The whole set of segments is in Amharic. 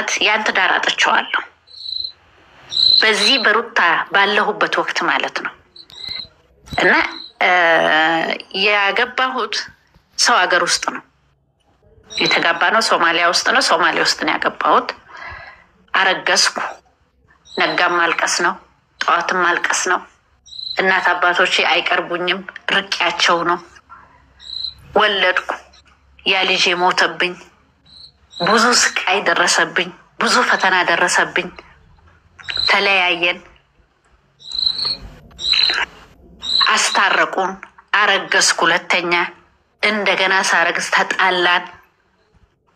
አመት ያን ትዳር አጥቼዋለሁ። በዚህ በሩታ ባለሁበት ወቅት ማለት ነው። እና ያገባሁት ሰው ሀገር ውስጥ ነው የተጋባነው። ሶማሊያ ውስጥ ነው። ሶማሊያ ውስጥ ነው ያገባሁት። አረገዝኩ። ነጋም ማልቀስ ነው፣ ጠዋትም ማልቀስ ነው። እናት አባቶቼ አይቀርቡኝም፣ ርቄያቸው ነው። ወለድኩ። ያ ልጅ ሞተብኝ። ብዙ ስቃይ ደረሰብኝ፣ ብዙ ፈተና ደረሰብኝ። ተለያየን፣ አስታረቁን። አረገዝኩ ሁለተኛ። እንደገና ሳረግዝ ተጣላን።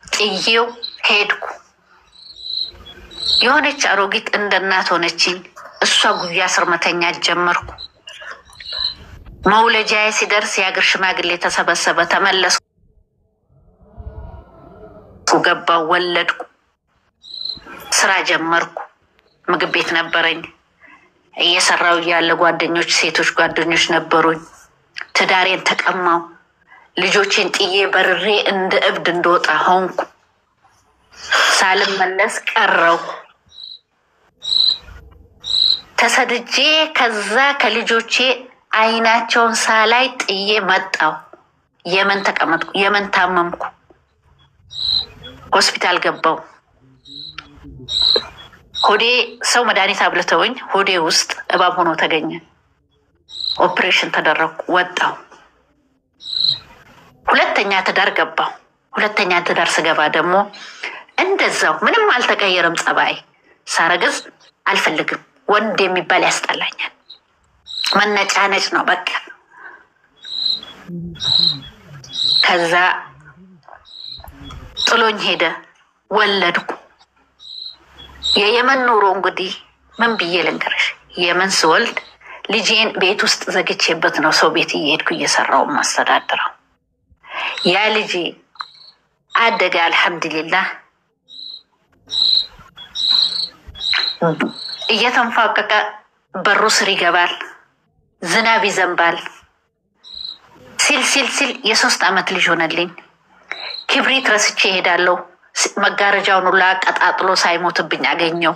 ጥዬው ሄድኩ። የሆነች አሮጊት እንደ እናት ሆነችኝ። እሷ ጉያ ስር መተኛት ጀመርኩ። መውለጃዬ ሲደርስ የአገር ሽማግሌ ተሰበሰበ። ተመለስኩ፣ ገባው፣ ወለድኩ። ስራ ጀመርኩ። ምግብ ቤት ነበረኝ። እየሰራው ያለ ጓደኞች፣ ሴቶች ጓደኞች ነበሩኝ። ትዳሬን ተቀማው። ልጆቼን ጥዬ በርሬ እንደ እብድ እንደወጣ ሆንኩ። ሳልመለስ ቀረው። ተሰድጄ ከዛ ከልጆቼ አይናቸውን ሳላይ ጥዬ መጣው። የመን ተቀመጥኩ። የመን ታመምኩ። ሆስፒታል ገባው። ሆዴ ሰው መድኃኒት አብልተውኝ ሆዴ ውስጥ እባብ ሆኖ ተገኘ። ኦፕሬሽን ተደረኩ። ወጣው። ሁለተኛ ትዳር ገባው። ሁለተኛ ትዳር ስገባ ደግሞ እንደዛው ምንም አልተቀየረም ጸባይ። ሳረግዝ አልፈልግም። ወንድ የሚባል ያስጠላኛል። መነጫነጭ ነው በቃ። ከዛ ጥሎኝ ሄደ። ወለድኩ። የየመን ኑሮ እንግዲህ ምን ብዬ ልንገርሽ። የመን ስወልድ ልጄን ቤት ውስጥ ዘግቼበት ነው ሰው ቤት እየሄድኩ እየሰራው ማስተዳድረው። ያ ልጄ አደገ። አልሐምዱሊላህ እየተንፋቀቀ በሩ ስር ይገባል። ዝናብ ይዘንባል። ሲል የ3 አመት ልጅ ሆነልኝ። ክብሪት ረስቼ እሄዳለሁ። መጋረጃውን ሁላ ቀጣጥሎ ሳይሞትብኝ አገኘው።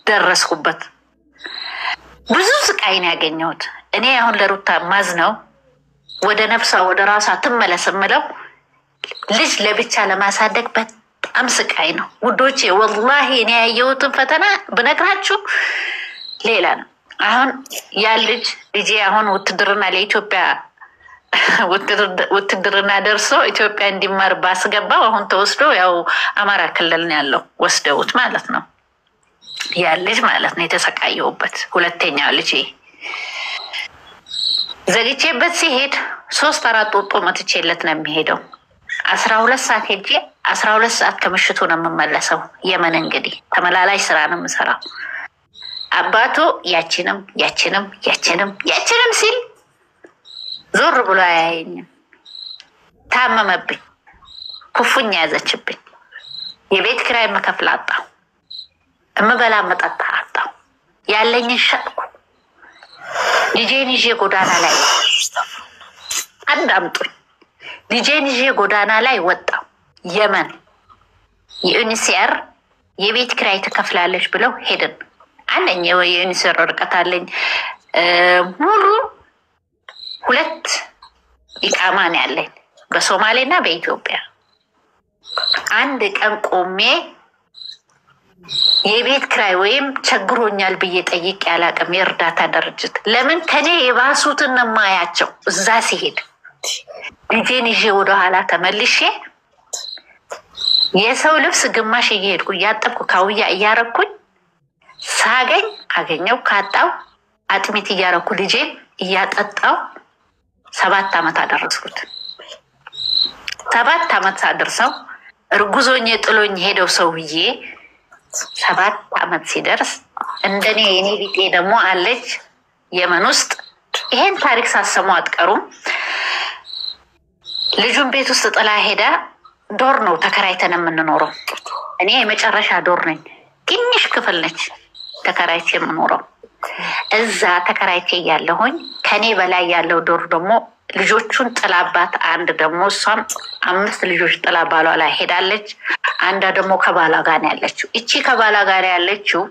ደረስኩበት። ብዙ ስቃይ ነው ያገኘሁት። እኔ አሁን ለሩታ ማዝ ነው ወደ ነፍሷ ወደ ራሷ ትመለስ ምለው ልጅ ለብቻ ለማሳደግ በጣም ስቃይ ነው ውዶቼ። ወላሂ እኔ ያየሁትን ፈተና ብነግራችሁ ሌላ ነው። አሁን ያ ልጄ አሁን ውትድርና ለኢትዮጵያ ውትድርና ደርሶ ኢትዮጵያ እንዲማር ባስገባው አሁን ተወስዶ ያው አማራ ክልል ነው ያለው። ወስደውት ማለት ነው ያ ልጅ ማለት ነው የተሰቃየውበት። ሁለተኛው ልጄ ዘግቼበት ሲሄድ 3-4 ወጦ መትቼለት ነው የሚሄደው። 12 ሰዓት ሄጄ 12 ሰዓት ከምሽቱ ነው የምመለሰው። የመን እንግዲህ ተመላላሽ ስራ ነው የምሰራው። አባቱ ያችንም ሲል ዞር ብሎ አያየኝም። ታመመብኝ። ኩፉኝ ያዘችብኝ። የቤት ኪራይ መከፍል አጣሁ። እምበላ መጠጣ አጣሁ። ያለኝን ሸጥኩ። ልጄን ይዤ ጎዳና ላይ አዳምጡኝ። ልጄን ይዤ ጎዳና ላይ ወጣሁ። የመን የዩኒሲር የቤት ኪራይ ትከፍላለች ብለው ሄድን። አንደኛ የዩኒሲር ርቀት አለኝ ሙሉ 2 ኢቃማ ነው ያለኝ በሶማሌና በኢትዮጵያ። አንድ ቀን ቆሜ የቤት ኪራይ ወይም ቸግሮኛል ብዬ ጠይቄ አላውቅም። የእርዳታ ድርጅት ለምን ከኔ የባሱትን ማያቸው እዛ ሲሄድ ልጄን ይዤ ወደኋላ ተመልሼ የሰው ልብስ ግማሽ እየሄድኩ እያጠብኩ ካውያ እያረኩኝ ሳገኝ አገኘው፣ ካጣው አጥሚት እያረኩ ልጄን እያጠጣው 7 አመት አደረስኩት። 7 አመት አደርሰው እርጉዞኝ ጥሎኝ ሄደው ሰውዬ 7 አመት ሲደርስ እንደኔ የኔ ቢጤ ደግሞ አለች የመን ውስጥ። ይሄን ታሪክ ሳሰሙ አትቀሩም። ልጁን ቤት ውስጥ ጥላ ሄዳ ዶር ነው ተከራይተን የምንኖረው። እኔ የመጨረሻ ዶር ነኝ። ትንሽ ክፍል ነች ተከራይቼ የምኖረው። እዛ ተከራይቼ ያለሁኝ ከኔ በላይ ያለው ዶር ደግሞ ልጆቹን ጥላባት አንድ ደግሞ እሷም 5 ልጆች ጥላ ባሏ ላይ ሄዳለች። አንዷ ደግሞ ከባሏ ጋር ያለችው እቺ ከባሏ ጋር ያለችው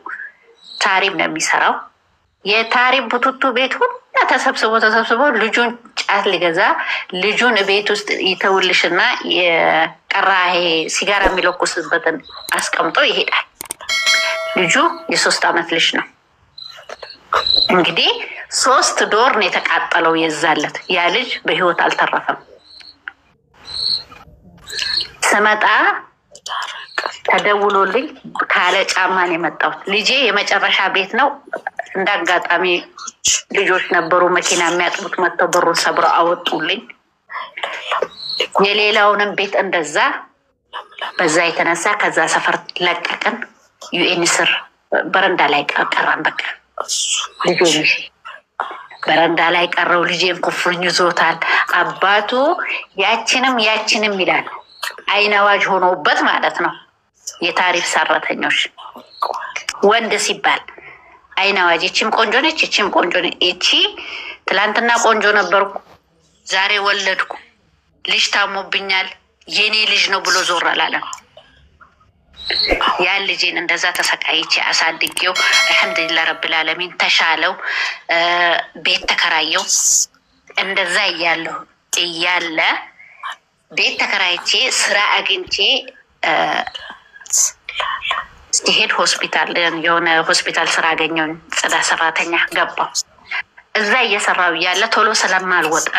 ታሪም ነው የሚሰራው። የታሪም ቡቱቱ ቤት ሁሉ ተሰብስቦ ልጁን ጫት ሊገዛ ልጁን ቤት ውስጥ ይተውልሽና የቀራሄ ሲጋራ የሚለኩስበትን አስቀምጦ ይሄዳል። ልጁ የ3 ዓመት ልጅ ነው። እንግዲህ 3 ዶር ነው የተቃጠለው የዛለት። ያ ልጅ በህይወት አልተረፈም። ስመጣ ተደውሎልኝ ካለ ጫማን የመጣው ልጄ የመጨረሻ ቤት ነው። እንዳጋጣሚ ልጆች ነበሩ መኪና የሚያጥቡት መጥተው በሩን ሰብረው አወጡልኝ። የሌላውንም ቤት እንደዛ በዛ የተነሳ ከዛ ሰፈር ለቀቀን። ዩኤን ስር በረንዳ ላይ ቀረን። በቃ ልጄ በረንዳ ላይ ቀረው። ልጄን ኩፍኝ ይዞታል። አባቱ ያችንም ይላል። አይን አዋጅ ሆኖበት ማለት ነው። የታሪፍ ሰራተኞች ወንድ ሲባል አይን አዋጅ እቺም ቆንጆ ነች፣ እቺም ቆንጆ ነች። እቺ ትላንትና ቆንጆ ነበርኩ ዛሬ ወለድኩ፣ ልጅ ታሞብኛል፣ የኔ ልጅ ነው ብሎ ዞር አላለም። ያን ልጄን እንደዛ ተሰቃይቼ አሳድጌው አልሐምዱሊላህ ረብል ዓለሚን ተሻለው። ቤት ተከራየው። እንደዛ እያለ ቤት ተከራይቼ ስራ አግኝቼ ሲሄድ ሆስፒታል የሆነ ሆስፒታል ስራ አገኘው። ጽዳት ሰራተኛ ገባው። እዛ እየሰራው ያለ ቶሎ ስለማልወጣ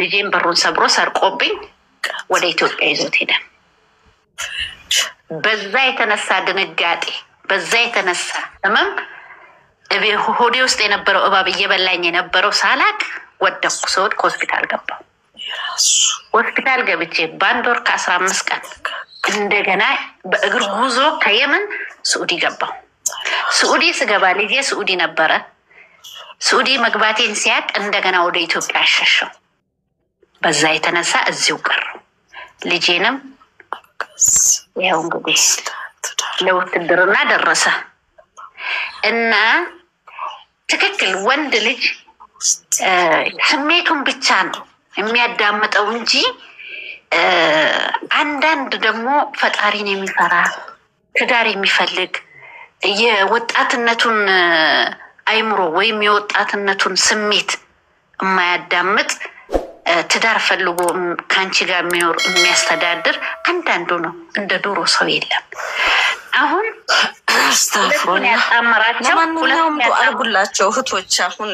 ልጄን በሩን ሰብሮ ሰርቆብኝ ወደ ኢትዮጵያ ይዞት ሄደ። በዛ የተነሳ ድንጋጤ፣ በዛ የተነሳ ህመም ሆዴ ውስጥ የነበረው እባብ እየበላኝ የነበረው ሳላቅ ወደኩ። ሰውት ሆስፒታል ገባው። ሆስፒታል ገብቼ በአንድ ወር ከ15 ቀን እንደገና በእግር ጉዞ ከየመን ሳዑዲ ገባው። ሳዑዲ ስገባ ልጄ ሳዑዲ ነበረ። ሳዑዲ መግባቴን ሲያቅ እንደገና ወደ ኢትዮጵያ አሸሸው። በዛ የተነሳ እዚሁ ቀረው። ልጄንም ያው እንግዲህ ለውትድርና ደረሰ እና ትክክል ወንድ ልጅ ስሜቱን ብቻ ነው የሚያዳምጠው እንጂ አንዳንድ ደግሞ ፈጣሪን የሚፈራ ትዳር የሚፈልግ የወጣትነቱን አይምሮ ወይም የወጣትነቱን ስሜት የማያዳምጥ ትዳር ፈልጎ ካንቺ ጋር የሚኖር የሚያስተዳድር አንዳንዱ ነው። እንደ ዶሮ ሰው የለም። አሁን ሁለቱን ያጣመራቸው እህቶች አሁን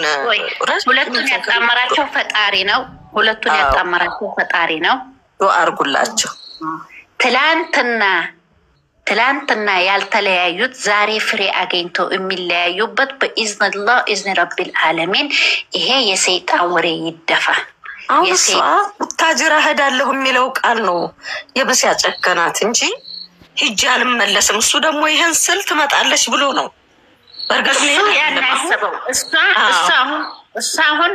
ሁለቱን ያጣመራቸው ፈጣሪ ነው። ሁለቱን ያጣመራቸው ፈጣሪ ነው። አርጉላቸው። ትላንትና ያልተለያዩት ዛሬ ፍሬ አገኝተው የሚለያዩበት በኢዝንላህ ኢዝን ረቢል ዓለሚን። ይሄ የሰይጣን ወሬ ይደፋ። አሁን ታጅራ ሄዳለሁ የሚለው ቃል ነው የብስ ያጨከናት እንጂ ሂጅ አልመለስም። እሱ ደግሞ ይሄን ስል ትመጣለች ብሎ ነው። በርግጥ ነው ያናሰበው። እሷ አሁን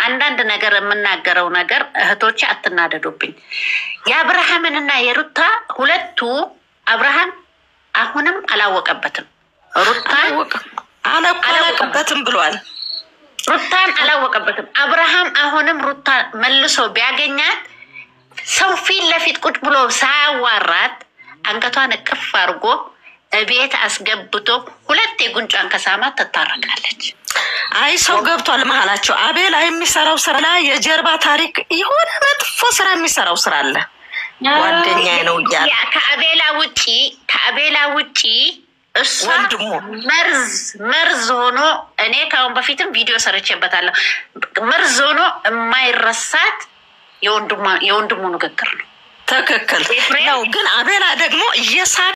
አንዳንድ ነገር የምናገረው ነገር እህቶቼ አትናደዱብኝ። የአብርሃምንና የሩታ ሁለቱ አብርሃም አሁንም አላወቀበትም። ሩታን አላወቀበትም ብሏል። ሩታን አላወቀበትም። አብርሃም አሁንም ሩታ መልሶ ቢያገኛት ሰው ፊት ለፊት ቁጭ ብሎ ሳያዋራት አንገቷን እቅፍ አድርጎ ቤት አስገብቶ ሁለት የጉንጯን ከሳማት ትታረቃለች። አይ ሰው ገብቷል መሀላቸው። አቤላ የሚሰራው ስራ ላይ የጀርባ ታሪክ የሆነ መጥፎ ስራ የሚሰራው ስራ አለ። ጓደኛዬ ነው እያለ ከአቤላ ውጪ እሷ መርዝ ሆኖ እኔ ካሁን በፊትም ቪዲዮ ሰርቼበታለሁ። መርዝ ሆኖ የማይረሳት የወንድሙ ንግግር ነው። ትክክል ነው። ግን አቤላ ደግሞ